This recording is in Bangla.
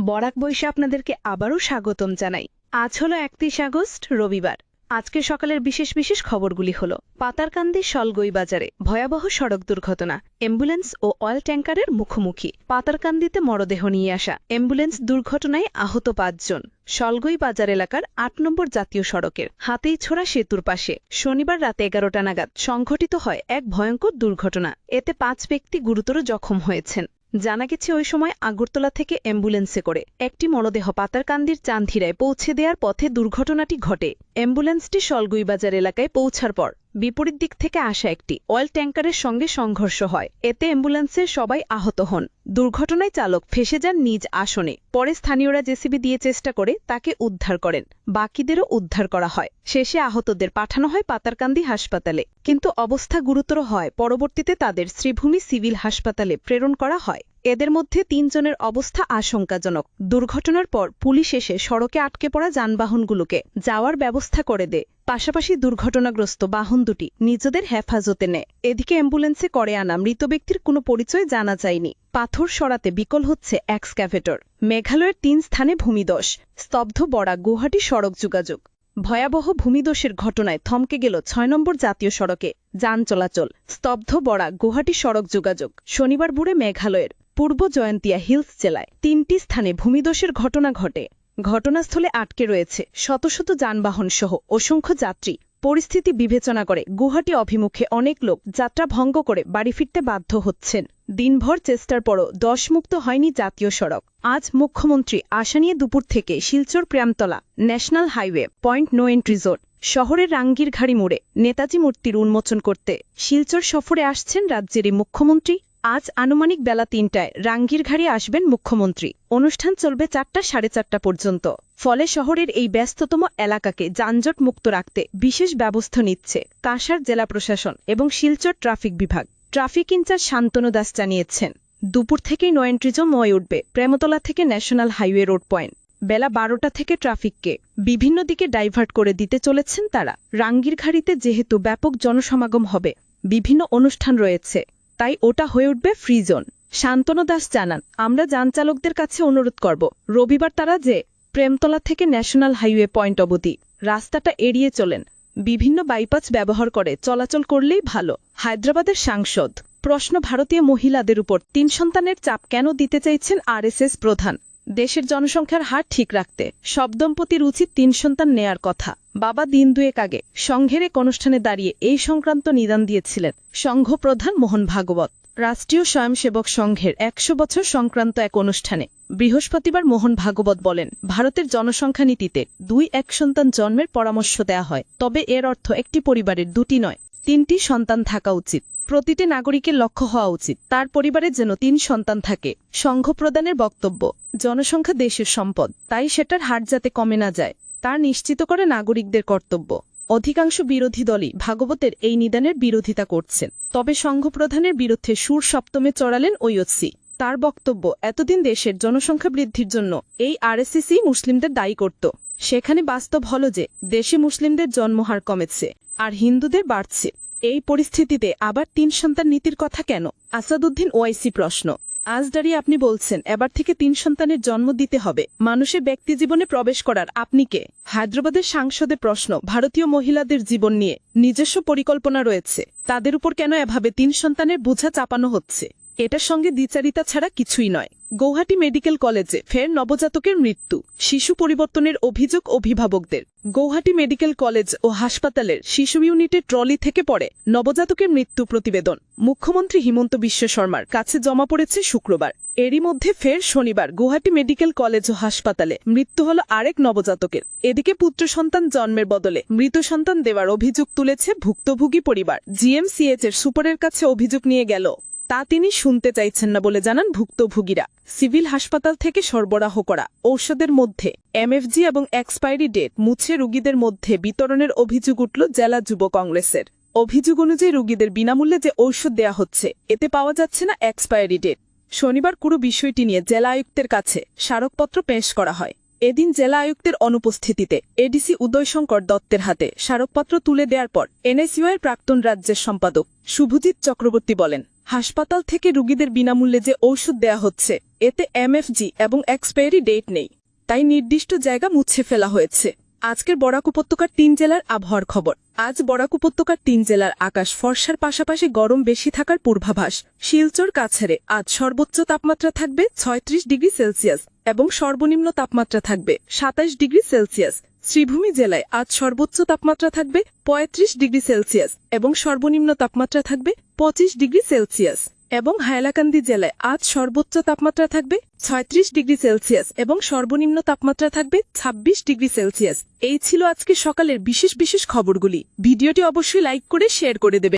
বরাক বইসে আপনাদেরকে আবারও স্বাগতম জানাই। আজ হলো ৩১ আগস্ট, রবিবার। আজকে সকালের বিশেষ বিশেষ খবরগুলি হলো পাতারকান্দি শলগই বাজারে ভয়াবহ সড়ক দুর্ঘটনা, অ্যাম্বুলেন্স ও অয়েল ট্যাঙ্কারের মুখোমুখি। পাতারকান্দিতে মরদেহ নিয়ে আসা অ্যাম্বুলেন্স দুর্ঘটনায় আহত ৫ জন। শলগই বাজার এলাকার ৮ নম্বর জাতীয় সড়কের হাতেইছোড়া সেতুর পাশে শনিবার রাত ১১টা নাগাদ সংঘটিত হয় এক ভয়ঙ্কর দুর্ঘটনা। এতে ৫ ব্যক্তি গুরুতর জখম হয়েছেন। জানা গেছে ওই সময় আগরতলা থেকে অ্যাম্বুলেন্সে করে একটি মরদেহ পাতারকান্দির চান্থিরায় পৌঁছে দেওয়ার পথে দুর্ঘটনাটি ঘটে। অ্যাম্বুলেন্সটি শলগই বাজার এলাকায় পৌঁছার পর বিপরীত দিক থেকে আসা একটি অয়েল ট্যাঙ্কারের সঙ্গে সংঘর্ষ হয়। এতে অ্যাম্বুলেন্সের সবাই আহত হন। দুর্ঘটনায় চালক ফেসে যান নিজ আসনে। পরে স্থানীয়রা জেসিবি দিয়ে চেষ্টা করে তাকে উদ্ধার করেন। বাকিদেরও উদ্ধার করা হয়। শেষে আহতদের পাঠানো হয় পাতারকান্দি হাসপাতালে, কিন্তু অবস্থা গুরুতর হয় পরবর্তীতে তাদের শ্রীভূমি সিভিল হাসপাতালে প্রেরণ করা হয়। এদের মধ্যে ৩ জনের অবস্থা আশঙ্কাজনক। দুর্ঘটনার পর পুলিশ এসে সড়কে আটকে পড়া যানবাহনগুলোকে যাওয়ার ব্যবস্থা করে দেয়। পাশাপাশি দুর্ঘটনাগ্রস্ত বাহন দুটি নিজেদের হেফাজতে নেয়। এদিকে অ্যাম্বুলেন্সে করে আনা মৃত ব্যক্তির কোনো পরিচয় জানা যায়নি। পাথর সরাতে বিকল হচ্ছে এক্সক্যাভেটর। মেঘালয়ের ৩ স্থানে ভূমিধস, স্তব্ধ বরাক গুয়াহাটি সড়ক যোগাযোগ। ভয়াবহ ভূমিধসের ঘটনায় থমকে গেল ৬ নম্বর জাতীয় সড়কে যান চলাচল। স্তব্ধ বরাক গুয়াহাটি সড়ক যোগাযোগ। শনিবার ভোরে মেঘালয়ের পূর্ব জয়ন্তিয়া হিলস জেলায় ৩টি স্থানে ভূমিধসের ঘটনা ঘটে। ঘটনাস্থলে আটকে রয়েছে শত শত যানবাহন সহ অসংখ্য যাত্রী। পরিস্থিতি বিবেচনা করে গুয়াহাটি অভিমুখে অনেক লোক যাত্রা ভঙ্গ করে বাড়ি ফিরতে বাধ্য হচ্ছেন। দিনভর চেষ্টার পরও দশমুক্ত হয়নি জাতীয় সড়ক। আজ মুখ্যমন্ত্রী আসা নিয়ে দুপুর থেকে Silchar Premtala national highway point no entry zone শহরের রাঙ্গিরঘাড়ি মোড়ে নেতাজি মূর্তির উন্মোচন করতে শিলচর সফরে আসছেন রাজ্যেরই মুখ্যমন্ত্রী। আজ আনুমানিক বেলা ৩টায় রাঙ্গিরঘাড়ি আসবেন মুখ্যমন্ত্রী। অনুষ্ঠান চলবে ৪টা সাড়ে ৪টা পর্যন্ত। ফলে শহরের এই ব্যস্ততম এলাকাকে যানজট মুক্ত রাখতে বিশেষ ব্যবস্থা নিচ্ছে কাঁসার জেলা প্রশাসন এবং শিলচর ট্রাফিক বিভাগ। ট্রাফিক ইনচার্জ শান্তনু দাস জানিয়েছেন, দুপুর থেকেই নো এন্ট্রি জোন হয়ে উঠবে প্রেমতলা থেকে ন্যাশনাল হাইওয়ে রোড পয়েন্ট। বেলা ১২টা থেকে ট্রাফিককে বিভিন্ন দিকে ডাইভার্ট করে দিতে চলেছেন তারা। রাঙ্গিরঘাড়িতে যেহেতু ব্যাপক জনসমাগম হবে, বিভিন্ন অনুষ্ঠান রয়েছে, তাই ওটা হয়ে উঠবে ফ্রি জোন। শান্তনু দাস জানান, আমরা যানচালকদের কাছে অনুরোধ করব রবিবার তারা যে প্রেমতলা থেকে ন্যাশনাল হাইওয়ে পয়েন্ট অবধি রাস্তাটা এড়িয়ে চলেন। বিভিন্ন বাইপাস ব্যবহার করে চলাচল করলেই ভালো। হায়দ্রাবাদের সাংসদ প্রশ্ন, ভারতীয় মহিলাদের উপর ৩ সন্তানের চাপ কেন দিতে চাইছেন আরএসএস প্রধান? দেশের জনসংখ্যার হার ঠিক রাখতে সব দম্পতির উচিত ৩ সন্তান নেয়ার কথা। বাবা দিন দুয়েক আগে সংঘের এক অনুষ্ঠানে দাঁড়িয়ে এই সংক্রান্ত নিদান দিয়েছিলেন সংঘ প্রধান মোহন ভাগবত। রাষ্ট্রীয় স্বয়ংসেবক সংঘের ১০০ বছর সংক্রান্ত এক অনুষ্ঠানে বৃহস্পতিবার মোহন ভাগবত বলেন, ভারতের জনসংখ্যা নীতিতে ২-১ সন্তান জন্মের পরামর্শ দেয়া হয়, তবে এর অর্থ একটি পরিবারের ২টি নয়, ৩টি সন্তান থাকা উচিত। প্রতিটি নাগরিকের লক্ষ্য হওয়া উচিত তার পরিবারের যেন ৩ সন্তান থাকে। সংঘ প্রধানের বক্তব্য, জনসংখ্যা দেশের সম্পদ, তাই সেটার হার যাতে কমে না যায় তা নিশ্চিত করে নাগরিকদের কর্তব্য। অধিকাংশ বিরোধী দলই ভাগবতের এই নিদানের বিরোধিতা করছেন, তবে সংঘ প্রধানের বিরুদ্ধে সুর সপ্তমে চড়ালেন ঐয়সী। তার বক্তব্য, এতদিন দেশের জনসংখ্যা বৃদ্ধির জন্য এই আরএসএসই মুসলিমদের দায়ী করত। সেখানে বাস্তব হল যে দেশে মুসলিমদের জন্মহার কমেছে আর হিন্দুদের বাড়ছে। এই পরিস্থিতিতে আবার ৩ সন্তান নীতির কথা কেন? আসাদুদ্দিন ওয়াইসি প্রশ্ন, আজ দাঁড়িয়ে আপনি বলছেন এবার থেকে ৩ সন্তানের জন্ম দিতে হবে, মানুষের ব্যক্তিজীবনে প্রবেশ করার আপনি কে? হায়দ্রাবাদের সাংসদের প্রশ্ন, ভারতীয় মহিলাদের জীবন নিয়ে নিজস্ব পরিকল্পনা রয়েছে, তাদের উপর কেন এভাবে ৩ সন্তানের বোঝা চাপানো হচ্ছে? এটার সঙ্গে দ্বিচারিতা ছাড়া কিছুই নয়। গৌহাটি মেডিকেল কলেজে ফের নবজাতকের মৃত্যু, শিশু পরিবর্তনের অভিযোগ অভিভাবকদের। গৌহাটি মেডিকেল কলেজ ও হাসপাতালের শিশু ইউনিটের ট্রলি থেকে পড়ে নবজাতকের মৃত্যু প্রতিবেদন মুখ্যমন্ত্রী হিমন্ত বিশ্ব শর্মার কাছে জমা পড়েছে শুক্রবার। এরই মধ্যে ফের শনিবার গুয়াহাটি মেডিকেল কলেজ ও হাসপাতালে মৃত্যু হল আরেক নবজাতকের। এদিকে পুত্র সন্তান জন্মের বদলে মৃত সন্তান দেওয়ার অভিযোগ তুলেছে ভুক্তভোগী পরিবার। জিএমসিএচ এর সুপারের কাছে অভিযোগ নিয়ে গেল, তা তিনি শুনতে চাইছেন না বলে জানান ভুক্তভোগীরা। সিভিল হাসপাতাল থেকে সরবরাহ করা ঔষধের মধ্যে এমএফজি এবং এক্সপায়ারি ডেট মুছে রোগীদের মধ্যে বিতরণের অভিযোগ উঠল জেলা যুব কংগ্রেসের। অভিযোগ অনুযায়ী রোগীদের বিনামূল্যে যে ঔষধ দেয়া হচ্ছে এতে পাওয়া যাচ্ছে না এক্সপায়ারি ডেট। শনিবার পুরো বিষয়টি নিয়ে জেলা আয়ুক্তের কাছে স্মারকপত্র পেশ করা হয়। এদিন জেলা আয়ুক্তের অনুপস্থিতিতে এডিসি উদয়শঙ্কর দত্তের হাতে স্মারকপত্র তুলে দেওয়ার পর এনএসইউআই প্রাক্তন রাজ্যের সম্পাদক শুভজিৎ চক্রবর্তী বলেন, হাসপাতাল থেকে রোগীদের বিনামূল্যে যে ঔষধ দেয়া হচ্ছে এতে এমএফজি এবং এক্সপায়ারি ডেট নেই, তাই নির্দিষ্ট জায়গা মুছে ফেলা হয়েছে। আজকের বরাক উপত্যকার ৩ জেলার আবহাওয়ার খবর। আজ বরাক উপত্যকার ৩ জেলার আকাশ ফর্সার পাশাপাশি গরম বেশি থাকার পূর্বাভাস। শিলচর কাছাড়ে আজ সর্বোচ্চ তাপমাত্রা থাকবে ৩৬ ডিগ্রি সেলসিয়াস এবং সর্বনিম্ন তাপমাত্রা থাকবে ২৭ ডিগ্রি সেলসিয়াস। শ্রীভূমি জেলায় আজ সর্বোচ্চ তাপমাত্রা থাকবে ৩৫ ডিগ্রি সেলসিয়াস এবং সর্বনিম্ন তাপমাত্রা থাকবে ২৫ ডিগ্রি সেলসিয়াস। এবং হাইলাকান্দি জেলায় আজ সর্বোচ্চ তাপমাত্রা থাকবে ৩৬ ডিগ্রি সেলসিয়াস এবং সর্বনিম্ন তাপমাত্রা থাকবে ২৬ ডিগ্রি সেলসিয়াস। এই ছিল আজকে সকালের বিশেষ বিশেষ খবরগুলি। ভিডিওটি অবশ্যই লাইক করে শেয়ার করে দেবেন।